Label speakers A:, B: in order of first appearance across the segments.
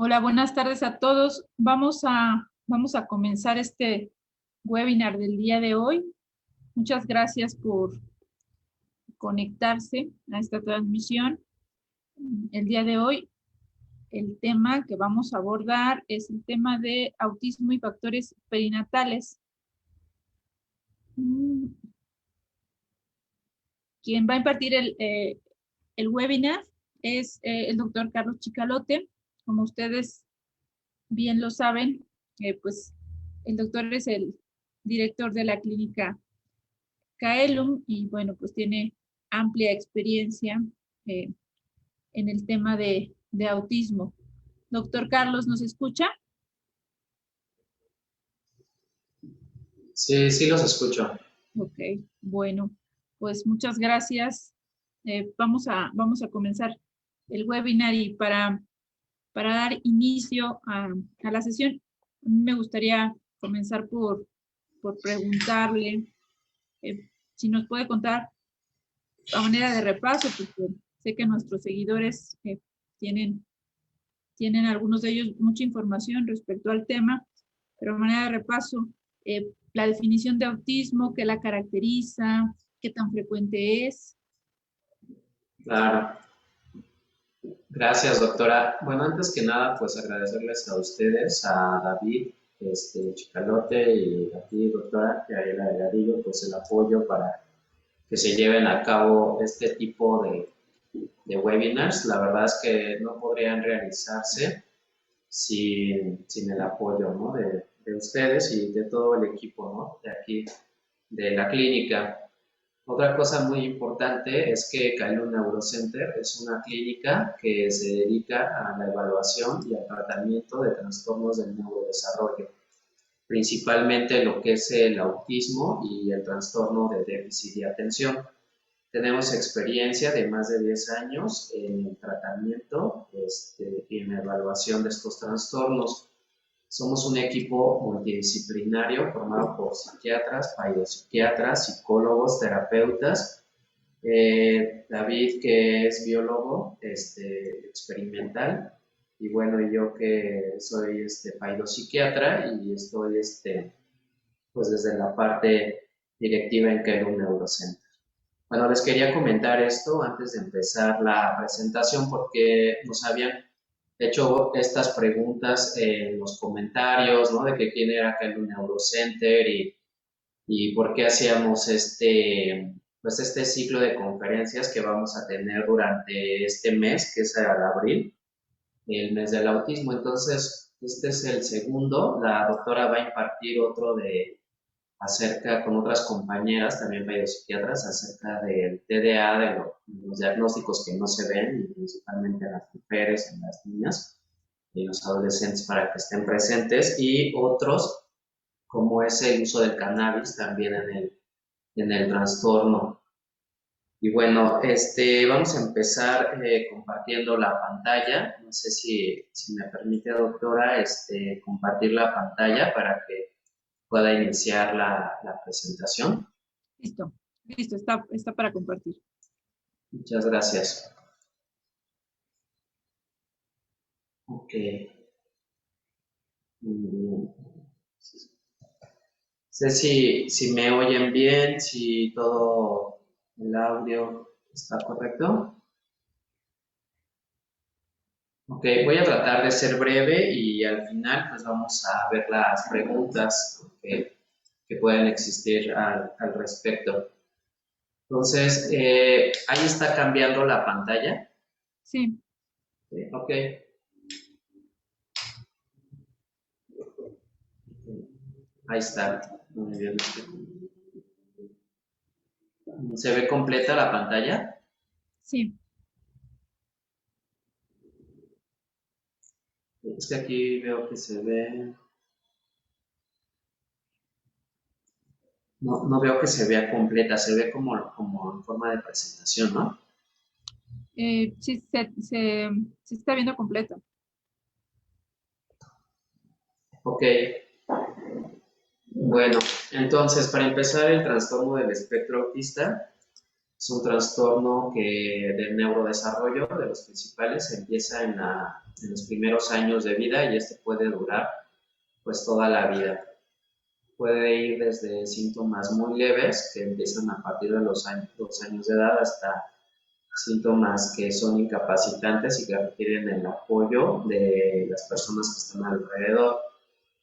A: Hola, buenas tardes a todos. Vamos a comenzar este webinar del día de hoy. Muchas gracias por conectarse a esta transmisión. El día de hoy, el tema que vamos a abordar es el tema de autismo y factores perinatales. Quien va a impartir el webinar es el doctor Carlos Chicalote. Como ustedes bien lo saben, pues el doctor es el director de la clínica Caelum y bueno, pues tiene amplia experiencia eh, en el tema de autismo. Doctor Carlos, ¿nos escucha?
B: Sí, sí los escucho.
A: Ok, bueno, pues muchas gracias. Vamos a comenzar el webinar y para dar inicio a la sesión, a mí me gustaría comenzar por preguntarle si nos puede contar a manera de repaso, porque sé que nuestros seguidores tienen, tienen algunos de ellos mucha información respecto al tema, pero a manera de repaso, la definición de autismo, qué la caracteriza, qué tan frecuente es.
B: Claro. Gracias, doctora. Bueno, antes que nada, pues agradecerles a ustedes, a David, Chicalote y a ti, doctora, y a Ela Delgadillo, pues el apoyo para que se lleven a cabo este tipo de webinars. La verdad es que no podrían realizarse sin el apoyo, ¿no? de ustedes y de todo el equipo, ¿no? De aquí, de la clínica. Otra cosa muy importante es que Caelum Neurocenter es una clínica que se dedica a la evaluación y al tratamiento de trastornos del neurodesarrollo, principalmente lo que es el autismo y el trastorno de déficit de atención. Tenemos experiencia de más de 10 años en el tratamiento y en la evaluación de estos trastornos. Somos un equipo multidisciplinario formado por psiquiatras, psiquiatras, psicólogos, terapeutas. David, que es biólogo experimental, y bueno, yo que soy psiquiatra y estoy pues desde la parte directiva en Caelum Neurocenter. Bueno, les quería comentar esto antes de empezar la presentación porque nos habían hecho estas preguntas en los comentarios, ¿no? De que quién era Caelum Neurocenter y por qué hacíamos pues este ciclo de conferencias que vamos a tener durante este mes, que es el abril, el mes del autismo. Entonces, este es el segundo. La doctora va a impartir otro acerca con otras compañeras, también psiquiatras, acerca del TDA, de los diagnósticos que no se ven, y principalmente en las mujeres, en las niñas y en los adolescentes para que estén presentes, y otros como es el uso del cannabis también en el trastorno. Y bueno, vamos a empezar compartiendo la pantalla. No sé si me permite, doctora, compartir la pantalla para que pueda iniciar la presentación.
A: Listo, listo, está para compartir.
B: Muchas gracias. Ok. Sé si me oyen bien, si todo el audio está correcto. Ok, voy a tratar de ser breve y al final pues vamos a ver las preguntas que pueden existir al respecto. Entonces, ahí está cambiando la pantalla.
A: Sí.
B: Ok. Ahí está. Muy bien. ¿Se ve completa la pantalla?
A: Sí.
B: Es que aquí veo que se ve. No, no veo que se vea completa, se ve como en forma de presentación, ¿no?
A: Sí, se está viendo completo.
B: Ok. Bueno, entonces, para empezar, el trastorno del espectro autista Es un trastorno del neurodesarrollo, de los principales, empieza en los primeros años de vida y este puede durar pues toda la vida. Puede ir desde síntomas muy leves que empiezan a partir de los 2 años de edad hasta síntomas que son incapacitantes y que requieren el apoyo de las personas que están alrededor.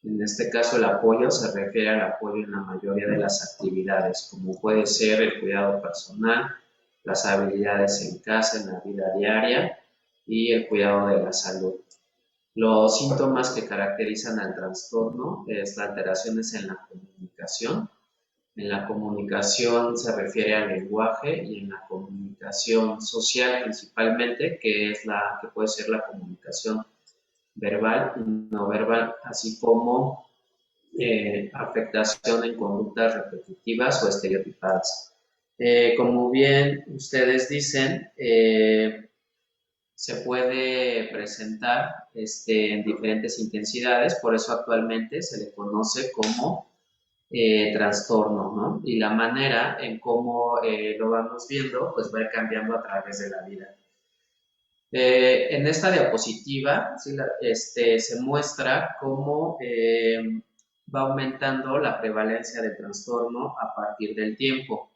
B: En este caso, el apoyo se refiere al apoyo en la mayoría de las actividades, como puede ser el cuidado personal, las habilidades en casa, en la vida diaria y el cuidado de la salud. Los síntomas que caracterizan al trastorno es la alteraciones en la comunicación. En la comunicación se refiere al lenguaje y en la comunicación social principalmente, que puede ser la comunicación verbal y no verbal, así como afectación en conductas repetitivas o estereotipadas. Como bien ustedes dicen, se puede presentar en diferentes intensidades, por eso actualmente se le conoce como trastorno, ¿no? Y la manera en cómo lo vamos viendo, pues va a ir cambiando a través de la vida. En esta diapositiva ¿sí? Se muestra cómo va aumentando la prevalencia del trastorno a partir del tiempo.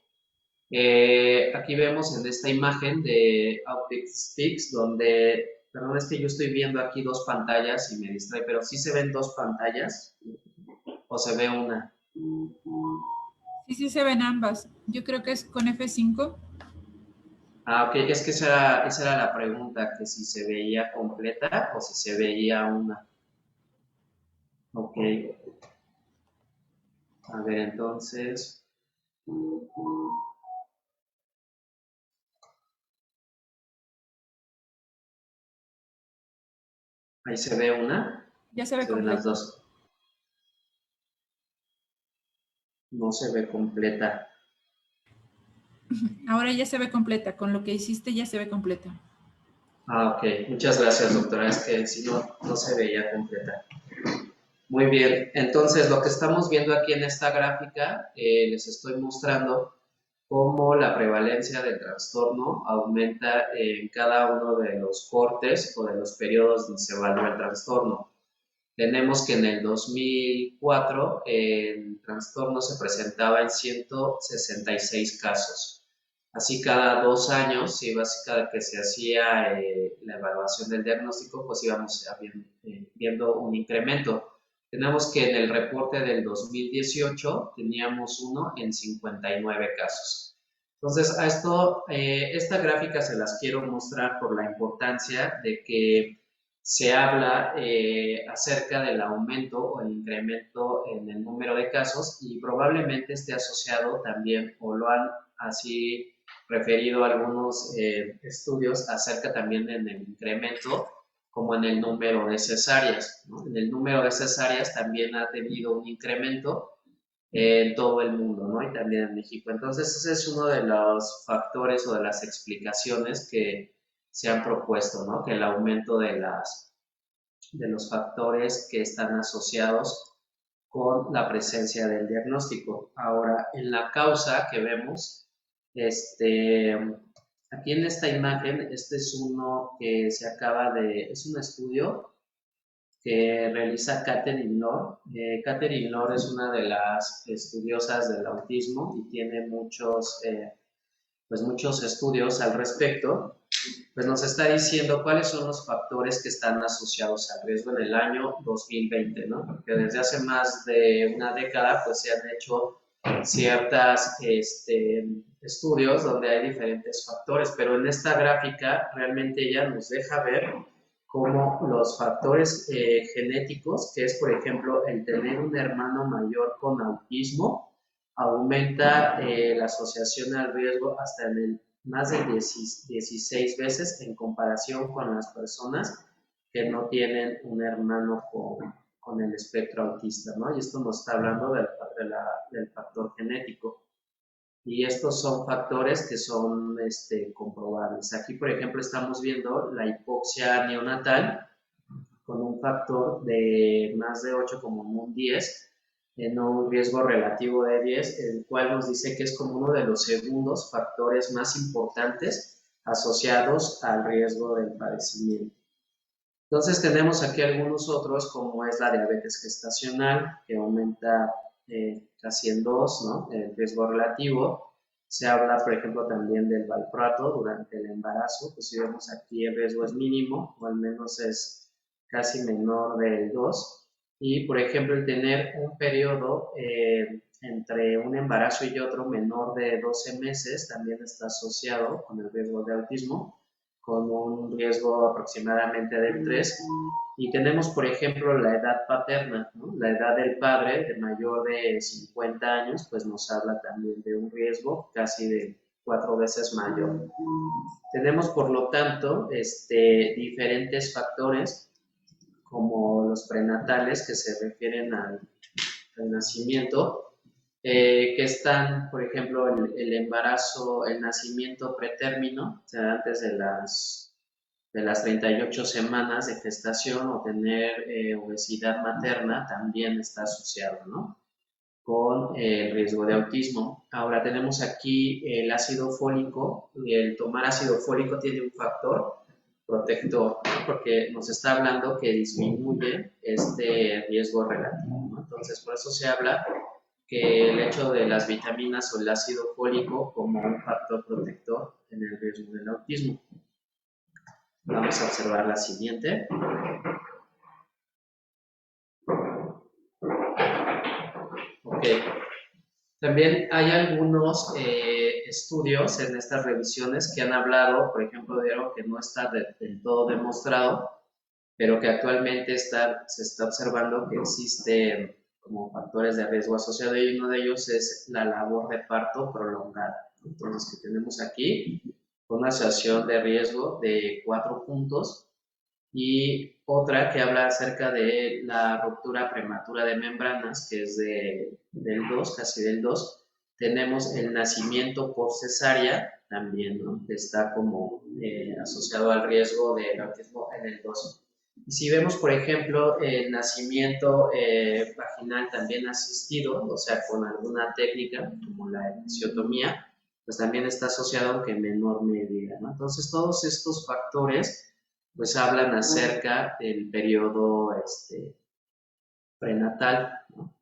B: Aquí vemos en esta imagen de Outfit Speaks, donde, perdón, es que yo estoy viendo aquí dos pantallas y me distrae, pero ¿sí se ven dos pantallas o se ve una?
A: Sí se ven ambas. Yo creo que es con F5.
B: Ah, ok, es que esa era la pregunta, que si se veía completa o si se veía una. Ok, a ver, entonces, ahí se ve una,
A: Ya se ve
B: se ven las
A: completa.
B: dos. No se ve completa.
A: Ahora ya se ve completa. Con lo que hiciste ya se ve completa.
B: Ah, ok, muchas gracias, doctora, es que si no, no se veía completa. Muy bien, entonces lo que estamos viendo aquí en esta gráfica, les estoy mostrando cómo la prevalencia del trastorno aumenta en cada uno de los cortes o de los periodos donde se evalúa el trastorno. Tenemos que en el 2004 el trastorno se presentaba en 166 casos. Así cada 2 años, sí, básicamente que se hacía la evaluación del diagnóstico, pues íbamos viendo un incremento. Tenemos que en el reporte del 2018 teníamos uno en 59 casos. Entonces, esta gráfica se las quiero mostrar por la importancia de que se habla acerca del aumento o el incremento en el número de casos y probablemente esté asociado también, o lo han así referido algunos estudios acerca también en el incremento como en el número de cesáreas, ¿no? En el número de cesáreas también ha tenido un incremento en todo el mundo, ¿no? Y también en México. Entonces, ese es uno de los factores o de las explicaciones que se han propuesto, ¿no? Que el aumento de los factores que están asociados con la presencia del diagnóstico. Ahora, en la causa que vemos, aquí en esta imagen, este es uno que es un estudio que realiza Catherine Lord. Catherine Lord es una de las estudiosas del autismo y tiene muchos estudios al respecto. Pues nos está diciendo cuáles son los factores que están asociados al riesgo en el año 2020, ¿no? Porque desde hace más de una década pues se han hecho ciertos estudios donde hay diferentes factores, pero en esta gráfica realmente ella nos deja ver cómo los factores genéticos, que es por ejemplo el tener un hermano mayor con autismo, aumenta la asociación al riesgo hasta en el más de 16 veces en comparación con las personas que no tienen un hermano con el espectro autista, ¿no? Y esto nos está hablando del factor genético. Y estos son factores que son comprobables. Aquí, por ejemplo, estamos viendo la hipoxia neonatal con un factor de más de 8, como un 10, en un riesgo relativo de 10, el cual nos dice que es como uno de los segundos factores más importantes asociados al riesgo del padecimiento. Entonces tenemos aquí algunos otros, como es la diabetes gestacional, que aumenta casi en 2, ¿no? El riesgo relativo. Se habla, por ejemplo, también del valproato durante el embarazo, pues si vemos aquí el riesgo es mínimo, o al menos es casi menor del 2. Y, por ejemplo, el tener un periodo entre un embarazo y otro menor de 12 meses también está asociado con el riesgo de autismo, con un riesgo aproximadamente del 3. Y tenemos, por ejemplo, la edad paterna, ¿no? La edad del padre de mayor de 50 años, pues nos habla también de un riesgo casi de 4 veces mayor. Tenemos, por lo tanto, diferentes factores como los prenatales que se refieren al nacimiento, que están, por ejemplo, el embarazo, el nacimiento pretérmino, o sea, antes de las 38 semanas de gestación, o tener obesidad materna también está asociado, ¿no? Con el riesgo de autismo. Ahora tenemos aquí el ácido fólico, y el tomar ácido fólico tiene un factor protector, ¿no? Porque nos está hablando que disminuye este riesgo relativo, ¿no? Entonces, por eso se habla que el hecho de las vitaminas o el ácido fólico como un factor protector en el riesgo del autismo. Vamos a observar la siguiente. Ok. También hay algunos estudios en estas revisiones que han hablado, por ejemplo, de algo que no está del todo demostrado, pero que actualmente se está observando que existen como factores de riesgo asociados, y uno de ellos es la labor de parto prolongada. Entonces, que tenemos aquí una asociación de riesgo de 4 puntos, y otra que habla acerca de la ruptura prematura de membranas, que es del 2, casi del 2. Tenemos el nacimiento por cesárea, también, ¿no? Que está como asociado al riesgo del autismo en el 2. Y si vemos, por ejemplo, el nacimiento vaginal también asistido, o sea, con alguna técnica como la episiotomía, pues también está asociado, aunque en menor medida, ¿no? Entonces, todos estos factores pues hablan acerca del periodo prenatal, ¿no?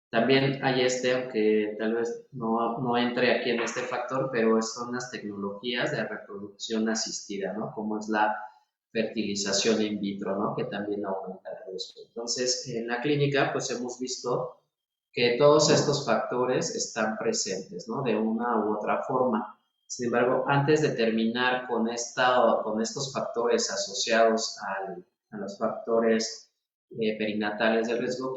B: También hay aunque tal vez no entre aquí en este factor, pero son las tecnologías de reproducción asistida, ¿no? Como es la fertilización in vitro, ¿no? Que también aumenta el riesgo. Entonces, en la clínica, pues hemos visto que todos estos factores están presentes, ¿no? De una u otra forma. Sin embargo, antes de terminar con estos factores asociados a los factores perinatales de riesgo,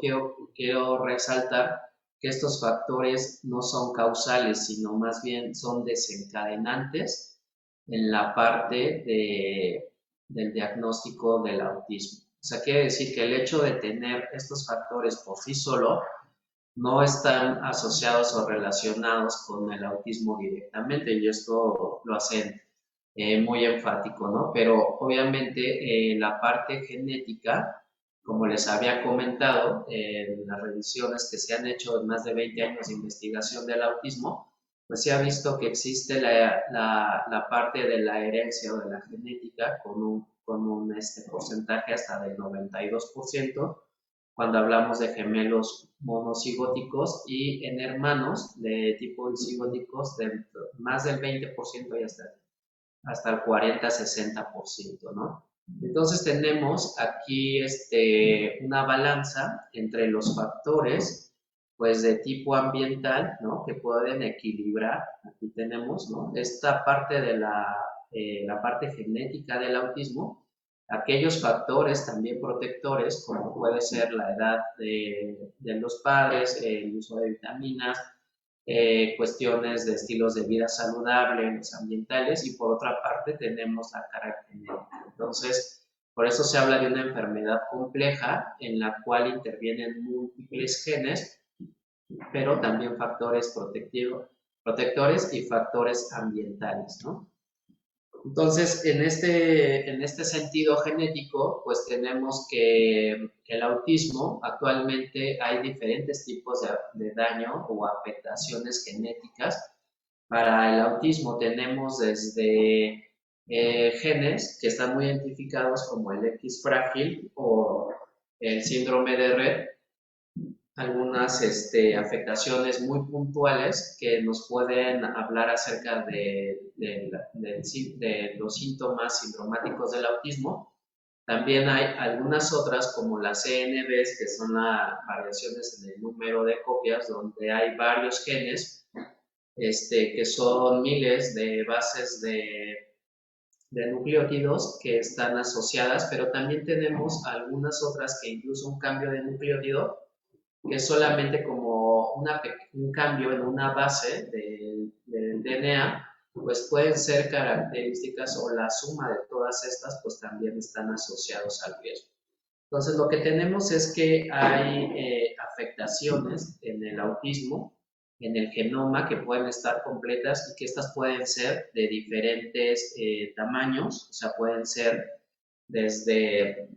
B: quiero resaltar que estos factores no son causales, sino más bien son desencadenantes en la parte del diagnóstico del autismo. O sea, quiere decir que el hecho de tener estos factores por sí solo no están asociados o relacionados con el autismo directamente, y esto lo hacen muy enfático, ¿no? Pero obviamente la parte genética, como les había comentado, en las revisiones que se han hecho en más de 20 años de investigación del autismo, pues se ha visto que existe la parte de la herencia o de la genética con un porcentaje hasta del 92%, cuando hablamos de gemelos monocigóticos, y en hermanos de tipo cigóticos de más del 20% y hasta el 40-60%, ¿no? Entonces tenemos aquí una balanza entre los factores pues de tipo ambiental, ¿no? Que pueden equilibrar, aquí tenemos, ¿no? Esta parte de la parte genética del autismo, aquellos factores también protectores, como puede ser la edad de los padres, el uso de vitaminas, cuestiones de estilos de vida saludable, los ambientales, y por otra parte tenemos la carga genética. Entonces, por eso se habla de una enfermedad compleja en la cual intervienen múltiples genes, pero también factores protectores y factores ambientales, ¿no? Entonces, en este sentido genético, pues tenemos que el autismo, actualmente hay diferentes tipos de daño o afectaciones genéticas. Para el autismo tenemos desde genes que están muy identificados como el X frágil o el síndrome de Rett, algunas afectaciones muy puntuales que nos pueden hablar acerca de los síntomas sindromáticos del autismo. También hay algunas otras como las CNVs, que son las variaciones en el número de copias, donde hay varios genes, que son miles de bases de nucleótidos que están asociadas, pero también tenemos algunas otras que incluso un cambio de nucleótido que es solamente como un cambio en una base del DNA, pues pueden ser características o la suma de todas estas, pues también están asociados al riesgo. Entonces, lo que tenemos es que hay afectaciones en el autismo, en el genoma, que pueden estar completas y que estas pueden ser de diferentes tamaños, o sea, pueden ser desde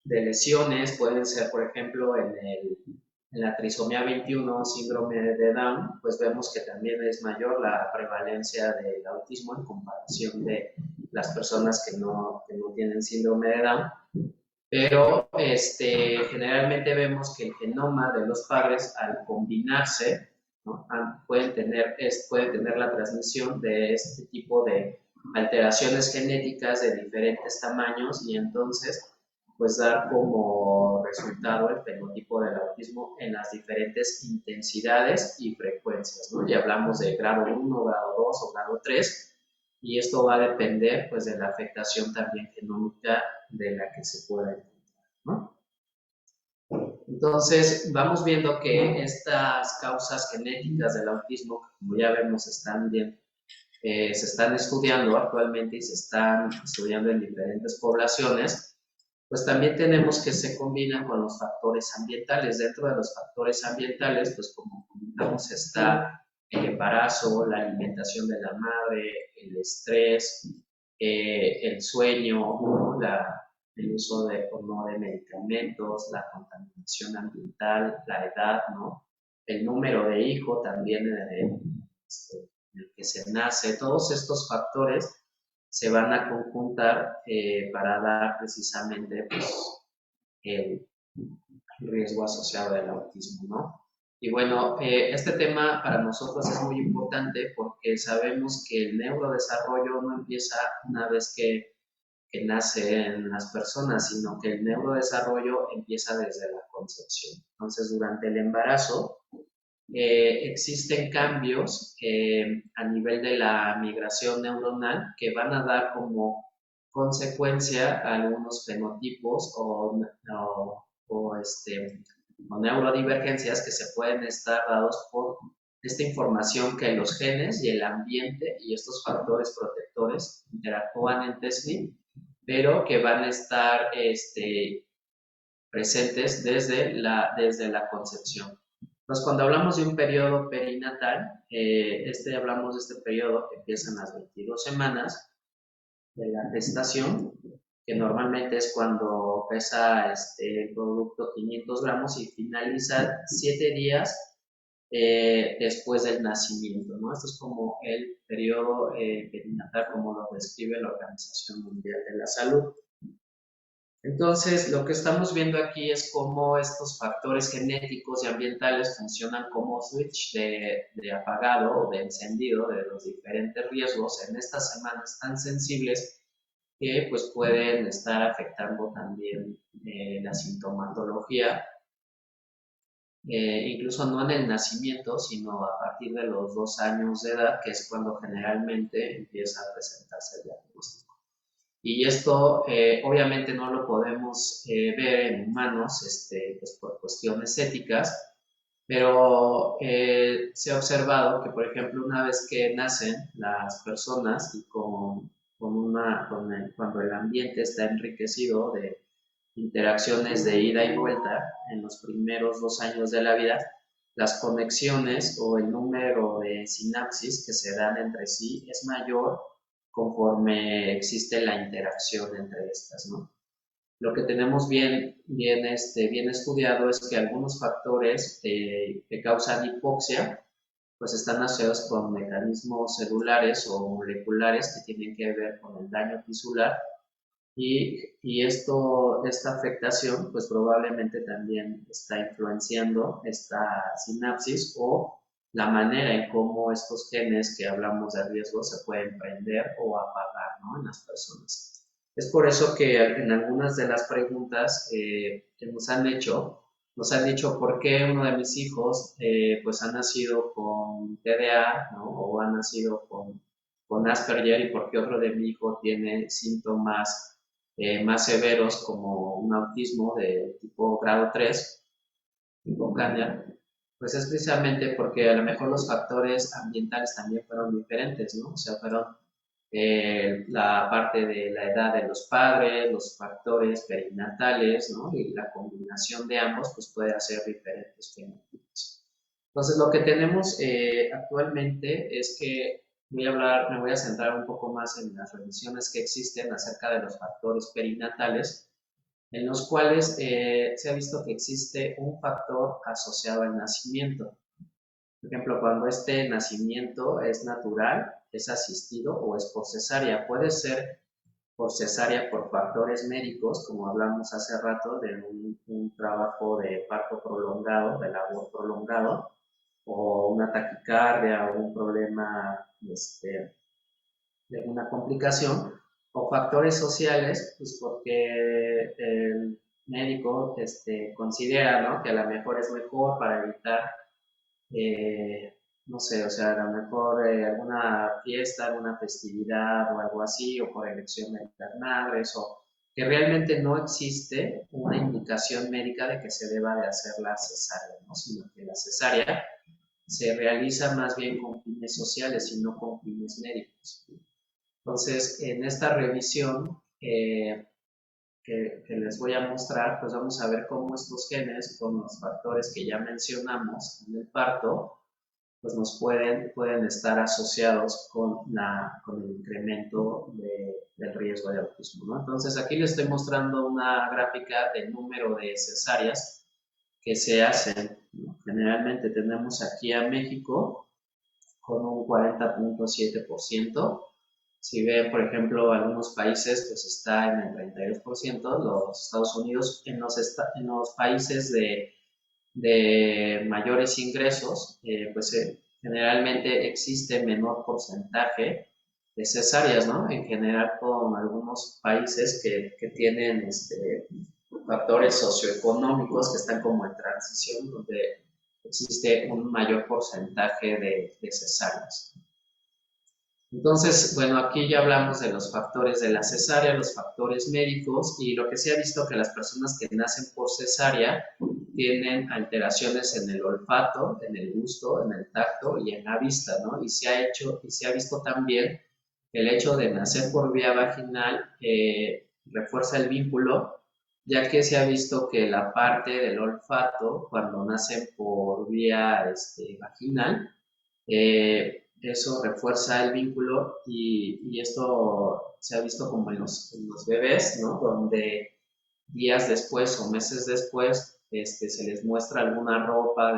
B: de lesiones, pueden ser, por ejemplo, en la trisomía 21, síndrome de Down, pues vemos que también es mayor la prevalencia del autismo en comparación de las personas que no tienen síndrome de Down. Pero generalmente vemos que el genoma de los padres, al combinarse, ¿no? puede tener la transmisión de este tipo de alteraciones genéticas de diferentes tamaños y entonces pues dar como resultado el fenotipo del autismo en las diferentes intensidades y frecuencias, ¿no? Ya hablamos de grado 1, grado 2 o grado 3 y esto va a depender pues de la afectación también genómica de la que se pueda encontrar, ¿no? Entonces, vamos viendo que estas causas genéticas del autismo, como ya vemos, se están estudiando actualmente y se están estudiando en diferentes poblaciones, pues también tenemos que se combinan con los factores ambientales. Dentro de los factores ambientales, pues como comentamos, está el embarazo, la alimentación de la madre, el estrés, el sueño, ¿no? El uso de, o no de medicamentos, la contaminación ambiental, la edad, ¿no? El número de hijo también en el que se nace, todos estos factores se van a conjuntar para dar precisamente pues, el riesgo asociado al autismo, ¿no? Y bueno, este tema para nosotros es muy importante porque sabemos que el neurodesarrollo no empieza una vez que nace en las personas, sino que el neurodesarrollo empieza desde la concepción. Entonces, durante el embarazo, existen cambios a nivel de la migración neuronal que van a dar como consecuencia algunos fenotipos o neurodivergencias que se pueden estar dados por esta información que los genes y el ambiente y estos factores protectores interactúan entre sí, pero que van a estar presentes desde la concepción. Entonces, cuando hablamos de un periodo perinatal, hablamos de este periodo que empieza en las 22 semanas de la gestación, que normalmente es cuando pesa el producto 500 gramos y finaliza 7 días después del nacimiento, ¿no? Esto es como el periodo perinatal, como lo describe la Organización Mundial de la Salud. Entonces, lo que estamos viendo aquí es cómo estos factores genéticos y ambientales funcionan como switch de apagado o de encendido de los diferentes riesgos en estas semanas tan sensibles que pues pueden estar afectando también la sintomatología, incluso no en el nacimiento, sino a partir de los 2 años de edad, que es cuando generalmente empieza a presentarse el diagnóstico. Y esto obviamente no lo podemos ver en humanos pues por cuestiones éticas, pero se ha observado que, por ejemplo, una vez que nacen las personas y cuando el ambiente está enriquecido de interacciones de ida y vuelta en los primeros 2 años de la vida, las conexiones o el número de sinapsis que se dan entre sí es mayor conforme existe la interacción entre estas, ¿no? Lo que tenemos bien estudiado es que algunos factores que causan hipoxia pues están asociados con mecanismos celulares o moleculares que tienen que ver con el daño tisular y esta afectación pues probablemente también está influenciando esta sinapsis o la manera en cómo estos genes que hablamos de riesgo se pueden prender o apagar, ¿no?, en las personas. Es por eso que en algunas de las preguntas que nos han dicho por qué uno de mis hijos pues ha nacido con TDA, ¿no?, o ha nacido con Asperger, y por qué otro de mi hijo tiene síntomas más severos como un autismo de tipo grado 3, tipo Candia. Pues es precisamente porque a lo mejor los factores ambientales también fueron diferentes, ¿no? O sea, fueron la parte de la edad de los padres, los factores perinatales, ¿no? Y la combinación de ambos, pues puede hacer diferentes fenotipos. Entonces, lo que tenemos actualmente es que me voy a centrar un poco más en las revisiones que existen acerca de los factores perinatales, en los cuales se ha visto que existe un factor asociado al nacimiento. Por ejemplo, cuando este nacimiento es natural, es asistido o es por cesárea. Puede ser por cesárea por factores médicos, como hablamos hace rato de un trabajo de parto prolongado, de labor prolongado, o una taquicardia o un problema de una complicación, o factores sociales, pues porque el médico considera, ¿no?, que a lo mejor es mejor para evitar, no sé, o sea, a lo mejor alguna fiesta, alguna festividad o algo así, o por elección de las madres, o que realmente no existe una indicación médica de que se deba de hacer la cesárea, ¿no?, sino que la cesárea se realiza más bien con fines sociales y no con fines médicos. Entonces, en esta revisión que les voy a mostrar, pues vamos a ver cómo estos genes, con los factores que ya mencionamos en el parto, pues nos pueden estar asociados con el incremento del riesgo de autismo, ¿no? Entonces, aquí les estoy mostrando una gráfica del número de cesáreas que se hacen, ¿no? Generalmente tenemos aquí a México con un 40.7%. Si ven, por ejemplo, algunos países, pues está en el 32%, los Estados Unidos, en los países de mayores ingresos, pues generalmente existe menor porcentaje de cesáreas, ¿no? En general, con algunos países que tienen factores socioeconómicos que están como en transición, donde existe un mayor porcentaje de cesáreas. Entonces, bueno, aquí ya hablamos de los factores de la cesárea, los factores médicos, y lo que se ha visto que las personas que nacen por cesárea tienen alteraciones en el olfato, en el gusto, en el tacto y en la vista, ¿no? Y se ha visto también el hecho de nacer por vía vaginal refuerza el vínculo, ya que se ha visto que la parte del olfato, cuando nacen por vía vaginal, eso refuerza el vínculo y esto se ha visto como en los bebés, ¿no? Donde días después o meses después se les muestra alguna ropa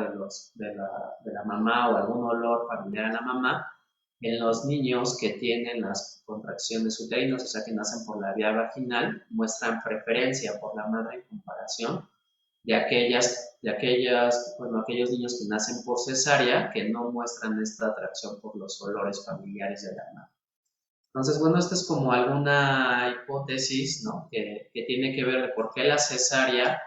B: de la mamá o algún olor familiar a la mamá. En los niños que tienen las contracciones uterinas, o sea, que nacen por la vía vaginal, muestran preferencia por la madre en comparación de aquellos niños que nacen por cesárea, que no muestran esta atracción por los olores familiares de la madre. Entonces, bueno, esta es como alguna hipótesis, ¿no?, que tiene que ver de por qué la cesárea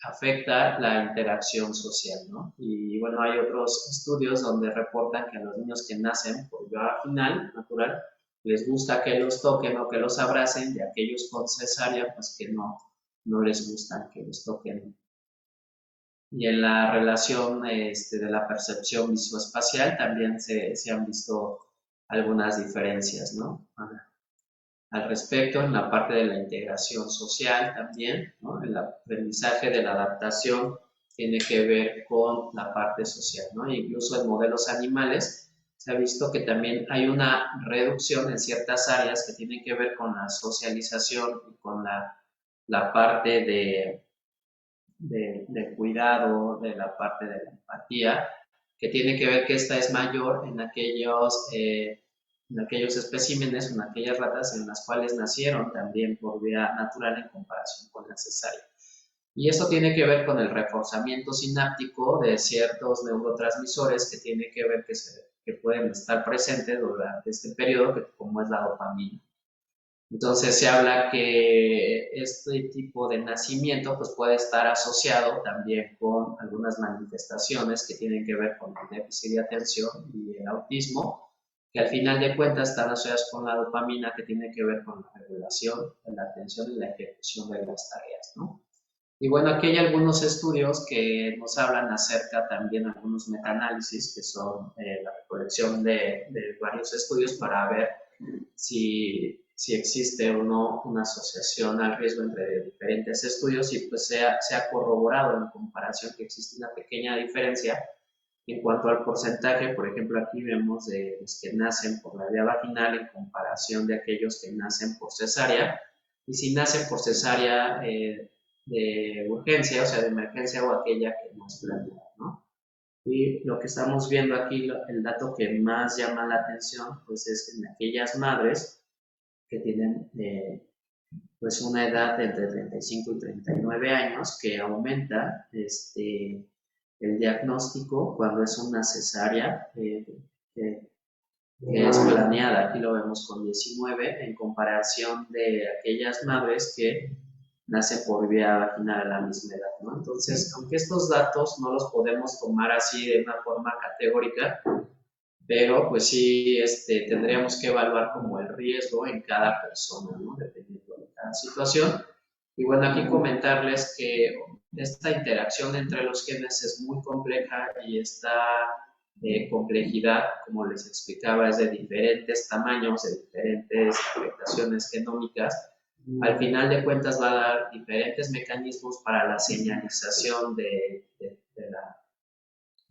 B: afecta la interacción social, ¿no? Y bueno, hay otros estudios donde reportan que a los niños que nacen por vía vaginal, natural, les gusta que los toquen o que los abracen, y aquellos con cesárea, pues que no les gustan que los toquen. Y en la relación de la percepción visoespacial también se han visto algunas diferencias, ¿no?, al respecto. En la parte de la integración social también, ¿no?, el aprendizaje de la adaptación tiene que ver con la parte social, ¿no? Incluso en modelos animales se ha visto que también hay una reducción en ciertas áreas que tienen que ver con la socialización y con la parte de cuidado, de la parte de la empatía, que tiene que ver que esta es mayor en aquellos especímenes, en aquellas ratas en las cuales nacieron también por vía natural en comparación con la cesárea. Y esto tiene que ver con el reforzamiento sináptico de ciertos neurotransmisores que tiene que ver que pueden estar presentes durante este periodo, como es la dopamina. Entonces se habla que este tipo de nacimiento pues, puede estar asociado también con algunas manifestaciones que tienen que ver con el déficit de atención y el autismo, que al final de cuentas están asociadas con la dopamina, que tiene que ver con la regulación de la atención y la ejecución de las tareas, ¿no? Y bueno, aquí hay algunos estudios que nos hablan acerca también, algunos metaanálisis, que son la recolección de varios estudios para ver si existe o no una asociación al riesgo entre diferentes estudios, y pues se ha corroborado en comparación que existe una pequeña diferencia en cuanto al porcentaje. Por ejemplo, aquí vemos de los que nacen por la vía vaginal en comparación de aquellos que nacen por cesárea, y si nacen por cesárea de urgencia, o sea, de emergencia, o aquella que no es planeada, ¿no? Y lo que estamos viendo aquí, el dato que más llama la atención, pues es en aquellas madres que tienen pues una edad de entre 35 y 39 años, que aumenta el diagnóstico cuando es una cesárea que es planeada. Aquí lo vemos con 19, en comparación de aquellas madres que nacen por vía vaginal a la misma edad, ¿no? Entonces, aunque estos datos no los podemos tomar así de una forma categórica, pero pues sí tendríamos que evaluar como el riesgo en cada persona, ¿no? Dependiendo de cada situación. Y bueno, aquí comentarles que esta interacción entre los genes es muy compleja, y esta complejidad, como les explicaba, es de diferentes tamaños, de diferentes afectaciones genómicas. Al final de cuentas va a dar diferentes mecanismos para la señalización de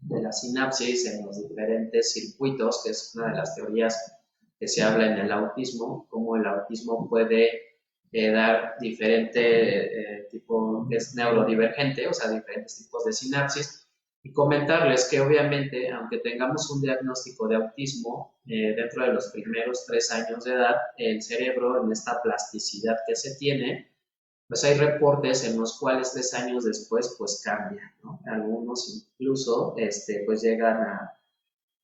B: la sinapsis en los diferentes circuitos, que es una de las teorías que se habla en el autismo, cómo el autismo puede dar diferente tipo, que es neurodivergente, o sea, diferentes tipos de sinapsis. Y comentarles que obviamente, aunque tengamos un diagnóstico de autismo dentro de los primeros 3 años de edad, el cerebro, en esta plasticidad que se tiene, pues hay reportes en los cuales 3 años después pues cambia, ¿no? Algunos incluso pues llegan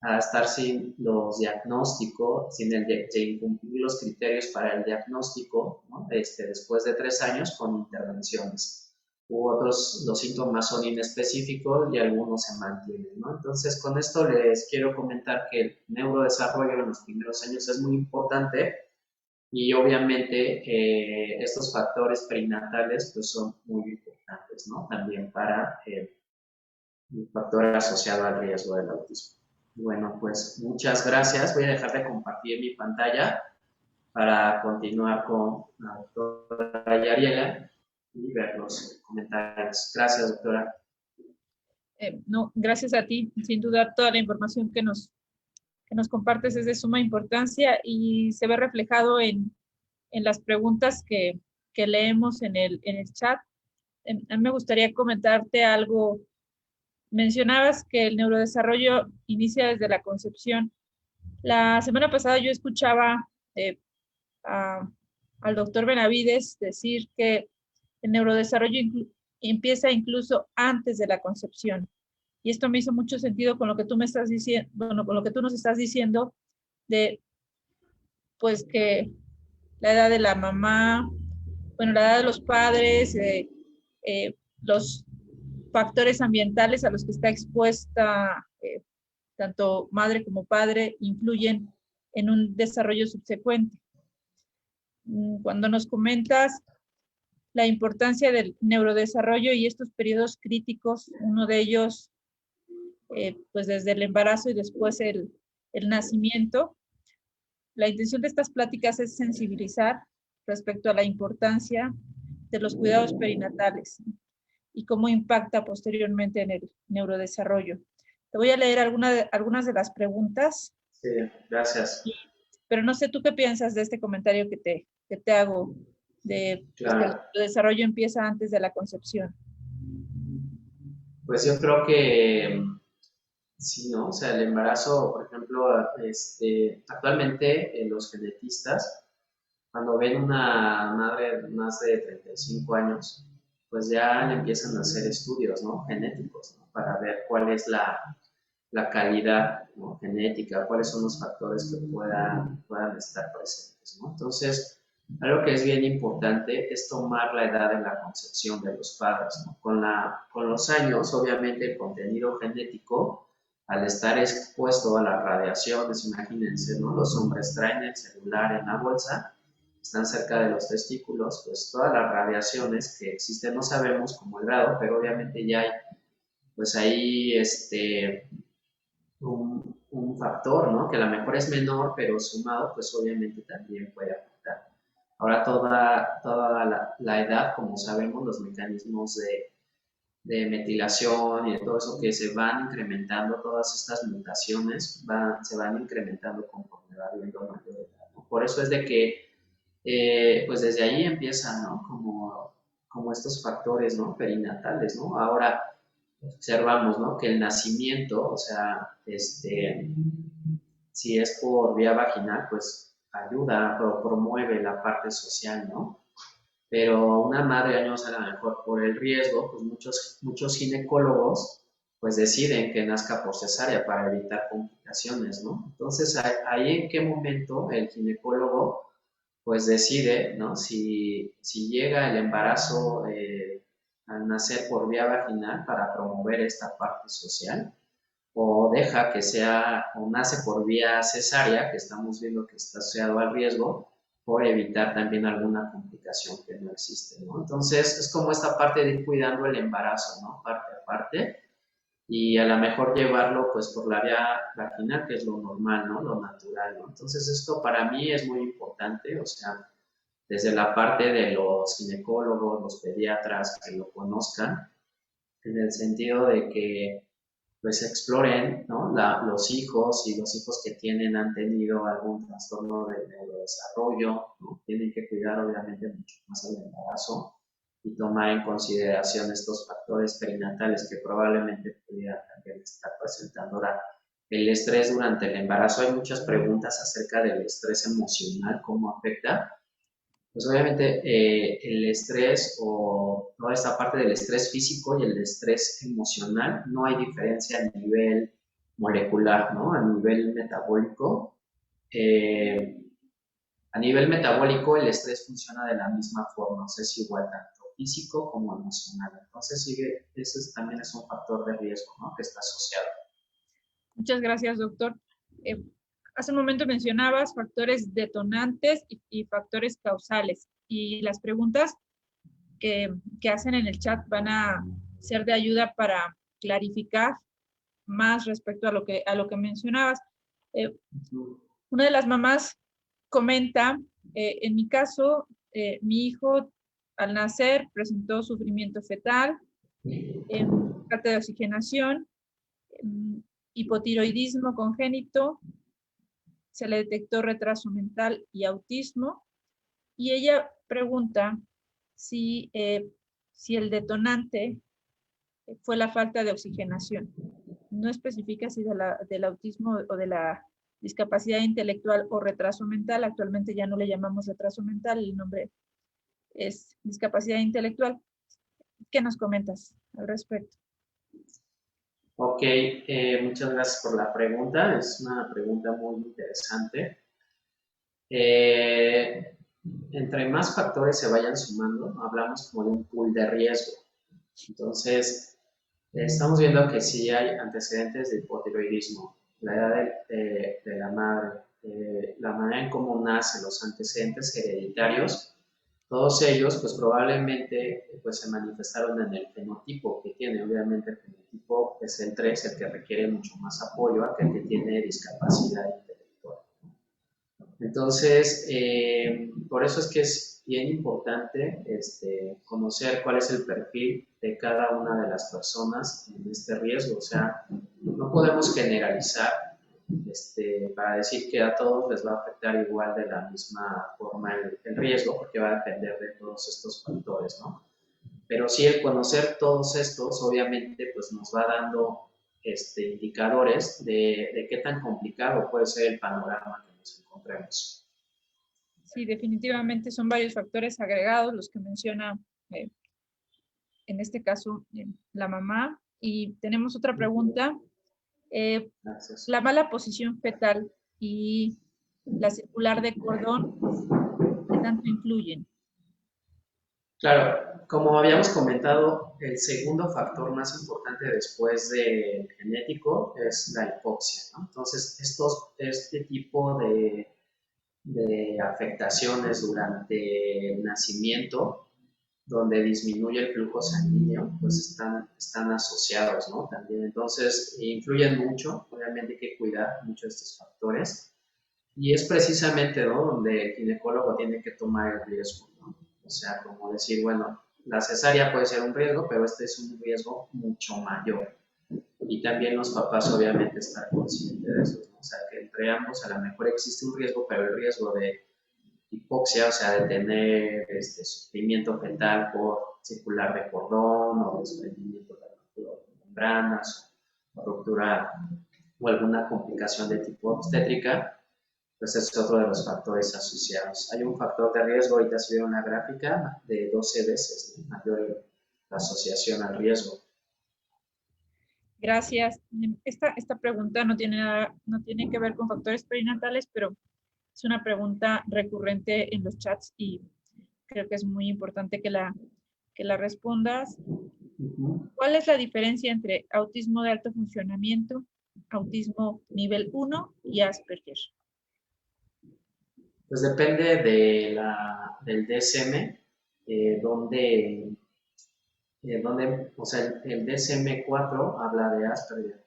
B: a estar sin los diagnósticos, sin incumplir los criterios para el diagnóstico, ¿no? Después de 3 años con intervenciones. U otros, los síntomas son inespecíficos y algunos se mantienen, ¿no? Entonces, con esto les quiero comentar que el neurodesarrollo en los primeros años es muy importante, y obviamente estos factores perinatales pues son muy importantes, ¿no? También para el factor asociado al riesgo del autismo. Bueno, pues muchas gracias. Voy a dejar de compartir mi pantalla para continuar con la doctora Yariela y ver los comentarios. Gracias, doctora.
A: No, gracias a ti. Sin duda, toda la información que nos compartes es de suma importancia y se ve reflejado en las preguntas que leemos en el chat. A mí me gustaría comentarte algo. Mencionabas que el neurodesarrollo inicia desde la concepción. La semana pasada yo escuchaba al doctor Benavides decir que el neurodesarrollo empieza incluso antes de la concepción. Y esto me hizo mucho sentido con lo que tú me estás diciendo, bueno, con lo que tú nos estás diciendo de, pues, que la edad de la mamá, bueno, la edad de los padres, los factores ambientales a los que está expuesta tanto madre como padre influyen en un desarrollo subsecuente. Cuando nos comentas la importancia del neurodesarrollo y estos periodos críticos, uno de ellos, pues desde el embarazo y después el nacimiento, la intención de estas pláticas es sensibilizar respecto a la importancia de los cuidados perinatales y cómo impacta posteriormente en el neurodesarrollo. Te voy a leer algunas de las preguntas
B: Sí, gracias.
A: Pero no sé tú qué piensas de este comentario que te hago, de pues, que el
B: Claro.
A: desarrollo empieza antes de la concepción.
B: Pues yo creo que sí, ¿no? O sea, el embarazo, por ejemplo, actualmente los genetistas, cuando ven una madre más de 35 años, pues ya le empiezan a hacer estudios, ¿no? Genéticos, ¿no? Para ver cuál es la calidad, ¿no? Genética, cuáles son los factores que puedan estar presentes, ¿no? Entonces, algo que es bien importante es tomar la edad de la concepción de los padres, ¿no? Con los años, obviamente, el contenido genético, al estar expuesto a las radiaciones, imagínense, ¿no? Los hombres traen el celular en la bolsa, están cerca de los testículos, pues todas las radiaciones que existen, no sabemos cómo el grado, pero obviamente ya hay, pues ahí, un factor, ¿no? Que a lo mejor es menor, pero sumado, pues obviamente también puede afectar. Ahora toda la edad, como sabemos, los mecanismos de metilación y de todo eso que se van incrementando, todas estas mutaciones se van incrementando conforme va habiendo mayor edad, ¿no? Por eso es de que, pues desde ahí empiezan, ¿no? Como estos factores, ¿no? Perinatales, ¿no? Ahora, observamos, ¿no? Que el nacimiento, o sea, si es por vía vaginal, pues ayuda o promueve la parte social, ¿no? Pero una madre años a lo mejor por el riesgo, pues muchos ginecólogos pues deciden que nazca por cesárea para evitar complicaciones, ¿no? Entonces, ahí en qué momento el ginecólogo pues decide, ¿no? Si llega el embarazo al nacer por vía vaginal para promover esta parte social, o deja que sea, o nace por vía cesárea, que estamos viendo que está asociado al riesgo, por evitar también alguna complicación que no existe, ¿no? Entonces, es como esta parte de ir cuidando el embarazo, ¿no? Parte a parte, y a lo mejor llevarlo pues por la vía vaginal, que es lo normal, ¿no? Lo natural, ¿no? Entonces, esto para mí es muy importante, o sea, desde la parte de los ginecólogos, los pediatras, que lo conozcan, en el sentido de que pues exploren, ¿no? Los hijos y los hijos que han tenido algún trastorno de neurodesarrollo, ¿no? Tienen que cuidar obviamente mucho más el embarazo y tomar en consideración estos factores perinatales que probablemente pudieran también estar presentando. Ahora, el estrés durante el embarazo, hay muchas preguntas acerca del estrés emocional, cómo afecta. Pues obviamente el estrés o toda esta parte del estrés físico y el estrés emocional, no hay diferencia a nivel molecular, ¿no? Eh, a nivel metabólico el estrés funciona de la misma forma, o sea, es igual tanto físico como emocional. Entonces, también es un factor de riesgo, ¿no? Que está asociado.
A: Muchas gracias, doctor. Eh, Hace un momento mencionabas factores detonantes y factores causales. Y las preguntas que hacen en el chat van a ser de ayuda para clarificar más respecto a lo que mencionabas. Una de las mamás comenta, en mi caso, mi hijo al nacer presentó sufrimiento fetal, falta de oxigenación, hipotiroidismo congénito, se le detectó retraso mental y autismo, y ella pregunta si el detonante fue la falta de oxigenación. No especifica si del autismo o de la discapacidad intelectual o retraso mental. Actualmente ya no le llamamos retraso mental, el nombre es discapacidad intelectual. ¿Qué nos comentas al respecto?
B: Ok, muchas gracias por la pregunta. Es una pregunta muy interesante. Eh, Entre más factores se vayan sumando, hablamos como de un pool de riesgo. Entonces, estamos viendo que sí hay antecedentes de hipotiroidismo, la edad de la madre, la manera en cómo nace, los antecedentes hereditarios, todos ellos pues probablemente pues se manifestaron en el fenotipo que tiene. Obviamente el fenotipo es el 3, el que requiere mucho más apoyo a que el que tiene discapacidad intelectual. Entonces, por eso es que es bien importante conocer cuál es el perfil de cada una de las personas en este riesgo. O sea, no podemos generalizar para decir que a todos les va a afectar igual de la misma forma el riesgo, porque va a depender de todos estos factores, ¿no? Pero sí, el conocer todos estos, obviamente, pues nos va dando indicadores de qué tan complicado puede ser el panorama que nos encontremos.
A: Sí, definitivamente son varios factores agregados los que menciona, en este caso, la mamá. Y tenemos otra pregunta.
B: Gracias.
A: La mala posición fetal y la circular de cordón, ¿qué tanto influyen?
B: Claro, como habíamos comentado, el segundo factor más importante después del genético es la hipoxia, ¿no? Entonces, este tipo de afectaciones durante el nacimiento, donde disminuye el flujo sanguíneo, pues están asociados, ¿no? También, entonces, influyen mucho, obviamente hay que cuidar mucho de estos factores, y es precisamente, ¿no?, donde el ginecólogo tiene que tomar el riesgo, ¿no? O sea, como decir, bueno, la cesárea puede ser un riesgo, pero este es un riesgo mucho mayor. Y también los papás obviamente estar conscientes de eso, ¿no? O sea, que entre ambos a lo mejor existe un riesgo, pero el riesgo de hipoxia, o sea, de tener sufrimiento fetal por circular de cordón o desprendimiento de membranas o ruptura o alguna complicación de tipo obstétrica, pues es otro de los factores asociados. Hay un factor de riesgo, ahorita se ve una gráfica de 12 veces mayor la asociación al riesgo.
A: Gracias. Esta pregunta no tiene que ver con factores perinatales, pero es una pregunta recurrente en los chats y creo que es muy importante que la respondas. ¿Cuál es la diferencia entre autismo de alto funcionamiento, autismo nivel 1 y Asperger?
B: Pues depende del DSM, o sea, el DSM-4 habla de Asperger,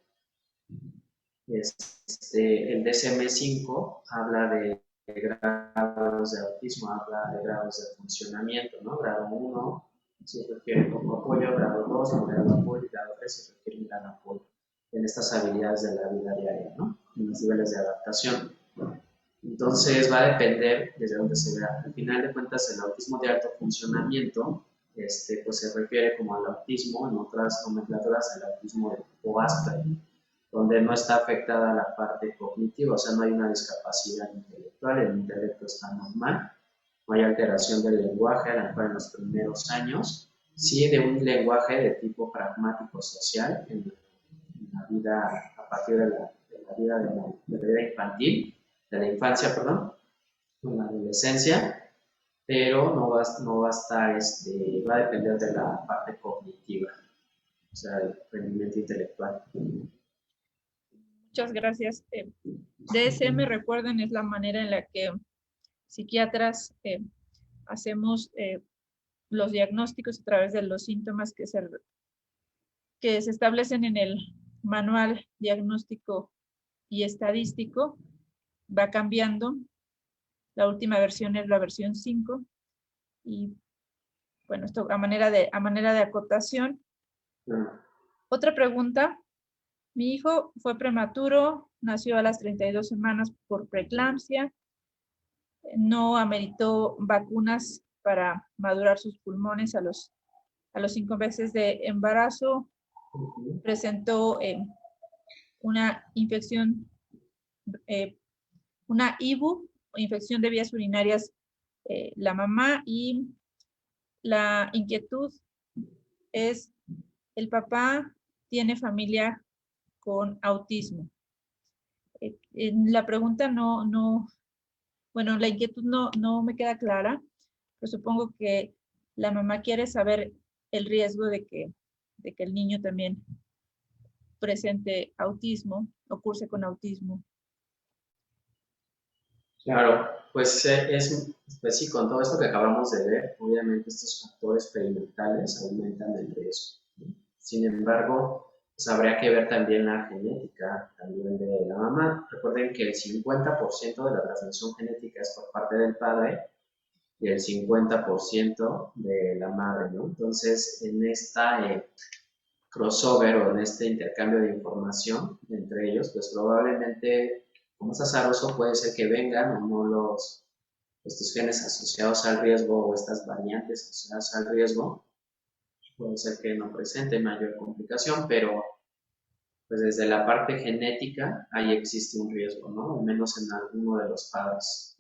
B: el DSM-5 habla de grados de autismo, habla de grados de funcionamiento, ¿no? Grado 1 si requiere poco apoyo, grado 2 no grado apoyo, y grado 3 si requiere un gran apoyo en estas habilidades de la vida diaria, ¿no? En los niveles de adaptación. Entonces va a depender desde donde se vea. Al final de cuentas, el autismo de alto funcionamiento pues se refiere como al autismo, en otras nomenclaturas, al autismo de tipo Asperger, donde no está afectada la parte cognitiva, o sea, no hay una discapacidad intelectual, el intelecto está normal, no hay alteración del lenguaje, a lo mejor en los primeros años, sí de un lenguaje de tipo pragmático social en la vida, a partir de la vida de la vida infantil, de la infancia, perdón, en la adolescencia, pero no va a estar, va a depender de la parte cognitiva, o sea, el rendimiento intelectual.
A: Muchas gracias. DSM, recuerden, es la manera en la que psiquiatras hacemos los diagnósticos a través de los síntomas que se establecen en el manual diagnóstico y estadístico. Va cambiando. La última versión es la versión 5. Y bueno, esto a manera de acotación. Otra pregunta. Mi hijo fue prematuro, nació a las 32 semanas por preeclampsia, no ameritó vacunas para madurar sus pulmones a los 5 meses de embarazo, presentó una infección, una IBU, infección de vías urinarias, la mamá, y la inquietud es, el papá tiene familia con autismo. La pregunta bueno, la inquietud no me queda clara, pero supongo que la mamá quiere saber el riesgo de que el niño también presente autismo o curse con autismo.
B: Claro, pues pues sí, con todo esto que acabamos de ver, obviamente estos factores perineitales aumentan el riesgo. Sin embargo, pues habría que ver también la genética también de la mamá. Recuerden que el 50% de la transmisión genética es por parte del padre y el 50% de la madre, ¿no? Entonces, crossover o en este intercambio de información entre ellos, pues probablemente, como es azaroso, puede ser que vengan o no estos genes asociados al riesgo o estas variantes asociadas al riesgo, puede ser que no presente mayor complicación, pero pues desde la parte genética ahí existe un riesgo, ¿no? Al menos en alguno de los padres.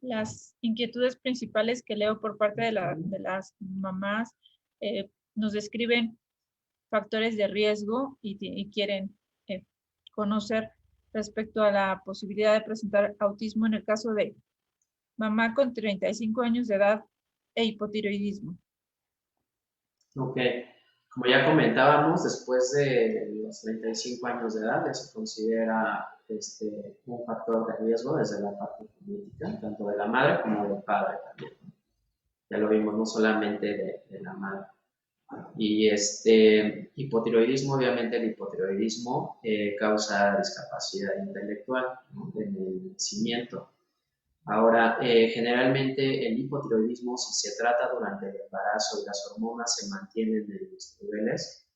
A: Las inquietudes principales que leo por parte de las mamás nos describen factores de riesgo y quieren conocer respecto a la posibilidad de presentar autismo en el caso de mamá con 35 años de edad e hipotiroidismo.
B: Ok, como ya comentábamos, después de los 35 años de edad ya se considera un factor de riesgo desde la parte genética, tanto de la madre como del padre también. Ya lo vimos, no solamente de la madre. Y hipotiroidismo, obviamente el hipotiroidismo causa discapacidad intelectual, ¿no? En el nacimiento. Ahora, generalmente el hipotiroidismo, si se trata durante el embarazo y las hormonas se mantienen en los niveles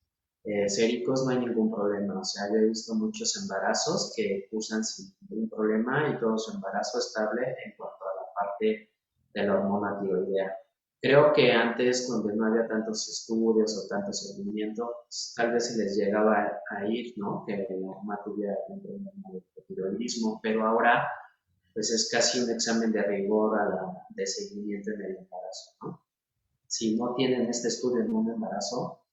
B: séricos, no hay ningún problema. O sea, yo he visto muchos embarazos que usan sin ningún problema y todo su embarazo estable en cuanto a la parte de la hormona tiroidea. Creo que antes, cuando no había tantos estudios o tanto seguimiento, tal vez se les llegaba a ir, ¿no? Que la mamá tuviera un problema de hipotiroidismo, pero ahora pues es casi un examen de rigor de seguimiento en el embarazo, ¿no? Si no tienen este estudio en un embarazo